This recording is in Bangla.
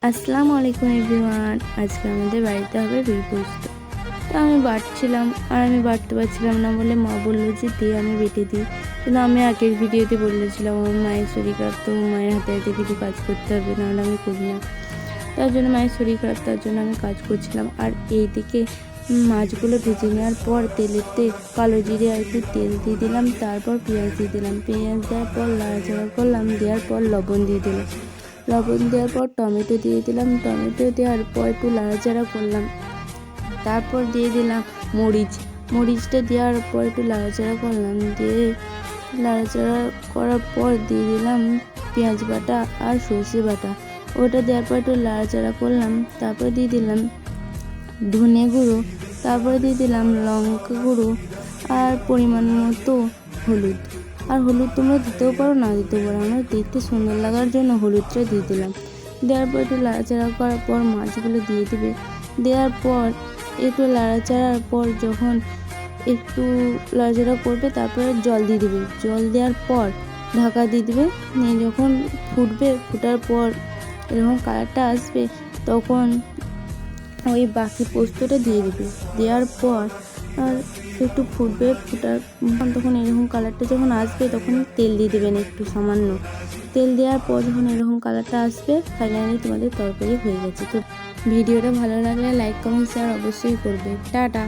আসসালামু আলাইকুম এভরিওয়ান। আজকে আমাদের বাড়িতে হবে রুই পোস্ত। তো আমি বাটছিলাম আর আমি বাটতে পারছিলাম না বলে মা বললো যে দিয়ে আমি বেটে দিই। কিন্তু আমি আগের ভিডিওতে বলেছিলাম আমার মায়ের শরীর খারাপ, তো মায়ের হাতে হাতে কিছু কাজ করতে হবে, নাহলে আমি করি না। তার জন্য মায়ের শরীর খারাপ, তার জন্য আমি কাজ করছিলাম। আর এইদিকে মাছগুলো ভেজে নেওয়ার পর তেলেতে কালো জিরে আর একটু তেল দিয়ে দিলাম, তারপর পেঁয়াজ দিয়ে দিলাম। পেঁয়াজ দেওয়ার পর নাড়াচাড়া করলাম, দেওয়ার পর লবণ দিয়ে দিলাম। লবণ দেওয়ার পর টমেটো দিয়ে দিলাম। টমেটো দেওয়ার পর একটু নাড়াচাড়া করলাম, তারপর দিয়ে দিলাম মরিচটা দেওয়ার পর একটু নাড়াচাড়া করলাম, দিয়ে নাড়াচাড়া করার পর দিয়ে দিলাম পেঁয়াজ বাটা আর সর্ষে বাটা। ওটা দেওয়ার পর একটু নাড়াচাড়া করলাম, তারপর দিয়ে দিলাম ধনে গুঁড়ো, তারপরে দিয়ে দিলাম লঙ্কা গুঁড়ো আর পরিমাণ মতো হলুদ। আর হলুদ তোমরা দিতেও পারো, না দিতেও পারো, আমরা দেখতে সুন্দর লাগার জন্য হলুদটা দিয়ে দিলাম। দেওয়ার পর একটু নাড়াচাড়া করার পর মাছগুলো দিয়ে দেবে। দেওয়ার পর একটু নাড়াচাড়ার পর যখন একটু নাড়াচাড়া করবে, তারপরে জল দিয়ে দেবে। জল দেওয়ার পর ঢাকা দিয়ে দেবে। নিয়ে যখন ফুটবে, ফুটার পর এরকম কালারটা আসবে, তখন ওই বাকি পোস্তটা দিয়ে দেবে। দেওয়ার পর আর একটু ফুটবে, তখন এরকম কালারটা যখন আসবে, তখন তেল দিয়ে দেবেন একটু সামান্য। তেল দেওয়ার পর যখন এরকম কালারটা আসবে, ফাইনালি তোমাদের তরকারি হয়ে গেছে। তো ভিডিওটা ভালো লাগলে লাইক কমেন্ট শেয়ার অবশ্যই করবে। টাটা।